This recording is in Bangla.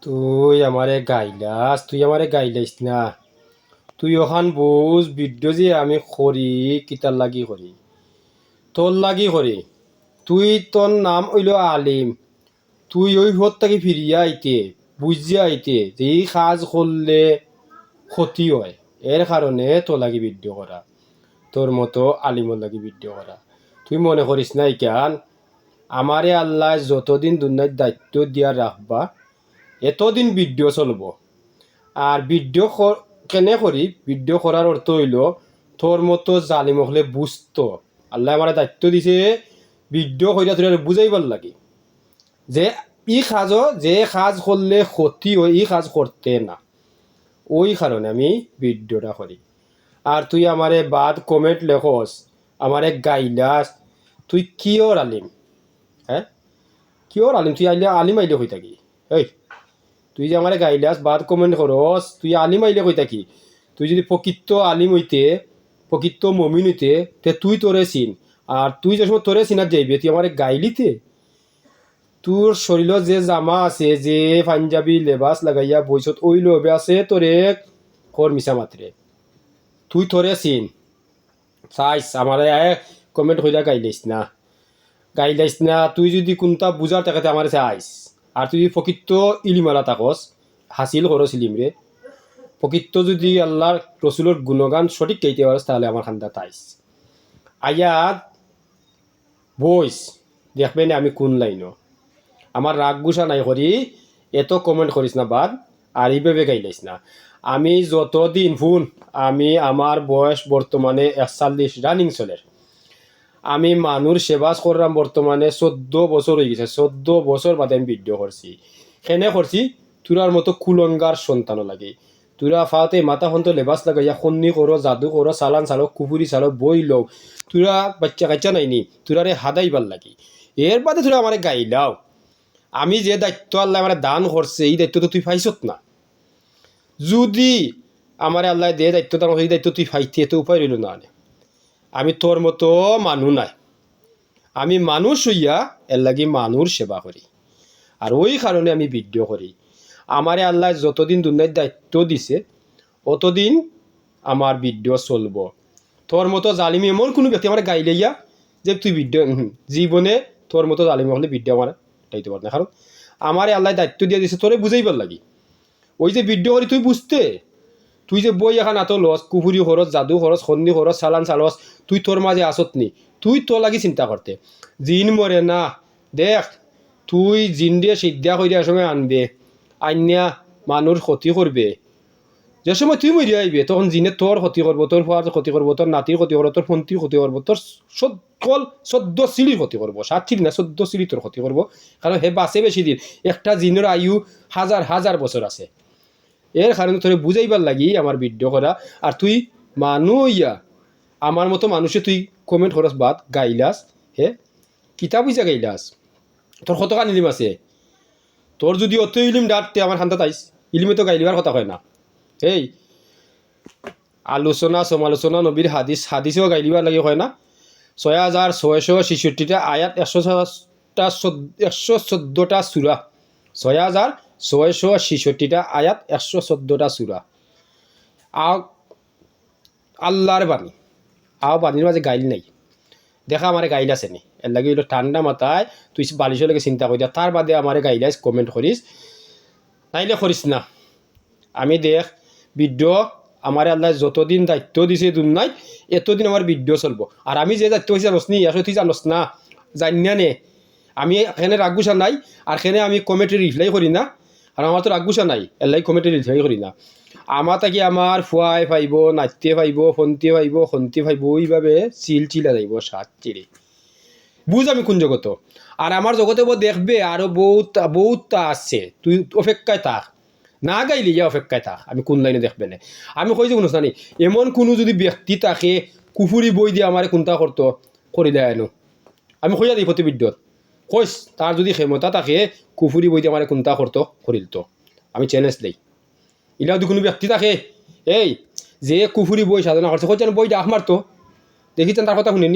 তুই আমারে গাইলাইস না। তুই ওখান বুঝ ভিডিও যে আমি করি কিতার লাগি করি, তোর লাগি করি। তুই তোর নাম হইল আলিম। তুই ওই ভোর থেকে ফিরিয়া আইতে বুঝিয়া আইতে যে এই কাজ করলে ক্ষতি হয়, এর কারণে তোর লাগি ভিডিও করা, তোর মতো আলিমর লাগি ভিডিও করা। তুই মনে করিস না কেন আমারে আল্লাহ যতদিন দুনিয়ার দায়িত্ব দিয়া রাখবা এতদিন ভিডিও চলব। আর ভিডিও কেনে করি, ভিডিও করার অর্থ হইল তোর মতো জালিম হলে বুঝতো আল্লাহ আমার দায়িত্ব দিছে ভিডিও কইরা তোর বুঝাইবার লাগে যে ই কাজ, যে কাজ করলে ক্ষতি হয় ই কাজ করতে না। ওই কারণে আমি ভিডিওটা করি। আর তুই আমারে বাদ কমেন্ট লেখস, আমারে গাইলাস, তুই কিওর আলিম? হ্যাঁ, কিওর আলিম? তুই আলিম আইলে হই থাকি? এই তুই যে আমার গাইলাস বাদ কমেন্ট করস, তুই আলিম আইলে কই থাকি? তুই যদি প্রকৃত আলিম হইতে, প্রকৃত মমিন হইতে, তে তুই তোরে চিন। আর তুই যে সময় তোরে চিনার যাইবে তুই আমার গাইলিতে তোর শরীর যে জামা আছে, যে পাঞ্জাবি লেবাস লাগাইয়া বইছত ওই লোভে আছে তোরে কর মিশা মাত্রে। তুই তোরে চিন চাইস, আমার কমেন্ট কইরা গাইলাইস না, গাইলাইস না। তুই যদি কোনটা বুঝার টাকাতে আমার চাইস। আর তুই যদি প্রকৃত ইলিমালা তাকস হাসিল করস ইলিম রে, প্রকৃত যদি আল্লাহর রসুলের গুণগান সঠিক গাইতে পারস তাহলে আমার খান্দা তাইস আয়াত বইস দেখবেন আমি কোন লাইনও। আমার রাগ গুসা নাই করি এত কমেন্ট করিস না বাদ। আর এইভাবে গাইলাইস না। আমি যতদিন ফোন, আমি আমার বয়স বর্তমানে 41 রানিং চলের। আমি মানুষ সেবাস করলাম বর্তমানে 14 বছর হয়ে গেছে। 14 বছর বাদে আমি ভিডিও করছি। কেনে করছি? তোরার মতো কুলঙ্গার সন্তানও লাগে। তোরা ফাওতে মাথা ফন্ত লেবাস লাগাইয়া খন্নি করো, জাদু করো, চালান চালো, কুপুরি চালো, বই লও। তোরা বাচ্চা কাচ্চা নাইনি, তোরারে হাদাইবার লাগি। এর বাদে তোরা আমার গাইলাও। আমি যে দায়িত্ব আল্লাহ আমার দান করছে এই দায়িত্ব তো তুই পাইছত না। যদি আমার আল্লাহ দে দায়িত্ব দান এই দায়িত্ব তুই পাইতে তো উপায় রইল না। আমি তোর মতো মানুষ নাই, আমি মানুষ হইয়া এর লাগি মানুষ সেবা করি। আর ওই কারণে আমি ভিডিও করি। আমারে আল্লাহ যতদিন দুনিয়ার দায়িত্ব দিছে অতদিন আমার ভিডিও চলব। তোর মতো জালিমি এমন কোনো ব্যক্তি আমার গাইলে ইয়া যে তুই ভিডিও জীবনে তোর মতো জালিমি হলে ভিডিও আমার গাইতে পার না। কারণ আমারে আল্লাহ দায়িত্ব দিয়ে দিছে তোরে বুঝাইবার লাগি। ওই যে ভিডিও করি তুই বুঝতে, তুই যে বই এখন এত লস, কুপুরি খরচ, জাদু খরচ, সন্ধি খরচ, চালান চালস, তুই তোর মাঝে আসত নি। তুই তোর লাগি চিন্তা করতে জিন মরে না। দেখ তুই জিন দিয়ে সিদ্ধা করিয়া সময় আনবে, আইনিয়া মানুষ ক্ষতি করবে। যে সময় তুই মরিয়া আইবে তখন জিনে তোর ক্ষতি করবো, তোর ফুয়ার ক্ষতি করবো, তোর নাতির ক্ষতি করবো, তোর ফন্তির ক্ষতি করবো, তোর সকল 14 সিঁড়ির ক্ষতি করবো। 7 সিঁড়ি না 14 সিঁড়ি তোর ক্ষতি করবো। কারণ হে বাঁচে বেশি দিন। একটা জিনের আয়ু হাজার হাজার বছর আছে। এর কারণে তোরে বুঝাইবার লাগি আমার ভিডিও করা। আর তুই মানুষ ইয়া আমার মতো মানুষে তুই কমেন্ট করস বাদ গাইলাস। হে কিতাব বুঝা গাইলাস, তোর কত কান ইলিম আছে? তোর যদি অত ইলিম ডাটতে আমার খান্তা তাইস, ইলিমে তো গাইলিবার কথা হয় না। এই আলোচনা সমালোচনা নবীর হাদিস, হাদিসেও গাইলিবার লাগে হয় না। 6666টা আয়াত, 114টা সূরা, 6666টা আয়াত, 114টা সূরা। আও আল্লাহর বাণী, আও বাণীর মাঝে গাইল নাই। দেখা আমার গাইল আছে নি? এর লাগে হইলো ঠান্ডা মাথায় তুই বালিশের লাগে চিন্তা করি তার বাদে আমার গাইলাইস কমেন্ট করিস, নাইলে করিস না। আমি দেখ ভিডিও আমার আল্লাহ যতদিন দায়িত্ব দিছে দুনিয়ায় এতদিন আমার ভিডিও চলবো। আর আমি যে দায়িত্ব হয়েছি জানোস নি, আসলে তুই জানোস না, জানিয়া নে। আমি এখানে রাগুসা নাই, আর এখানে আমি কমেন্টে রিপ্লাই করি না। আর আমার তো রাগুসা নাই, এর লাগে কমেন্টে রিপ্লাই করি না। আমার তাকে আমার ফুয়াই পাইব, নাচতে পাইব, ফন্তি পাইব, খন্তি পাইব, ওইভাবে চিলা যাইব সাত চিড়ে। বুঝ আমি কোন জগত। আর আমার জগতে দেখবে আরো বহুতটা আছে। তুই অপেক্ষায় থাক, না গাইলি যা অপেক্ষায় থাক, আমি কোন লাইনে দেখবে না। আমি কই যে অনুষ্ঠানি এমন কোনো যদি ব্যক্তি তাকে কুফুরি বই দিয়ে আমার কোনটা করতো করে দেয় এনো, আমি কইয়া দিই প্রতিবিদ্যত কইস তার যদি ক্ষমতা থাকে কুফুরি বই দিয়ে আমার কোনটা করতো করিল তো আমি চ্যালেঞ্জ দিই। ইলা যদি কোনো ব্যক্তি থাকে এই যে কুফুরি বই সাধনা করছে কইছেন বইটা আখ মারতো দেখি তার কথা শুনেনি।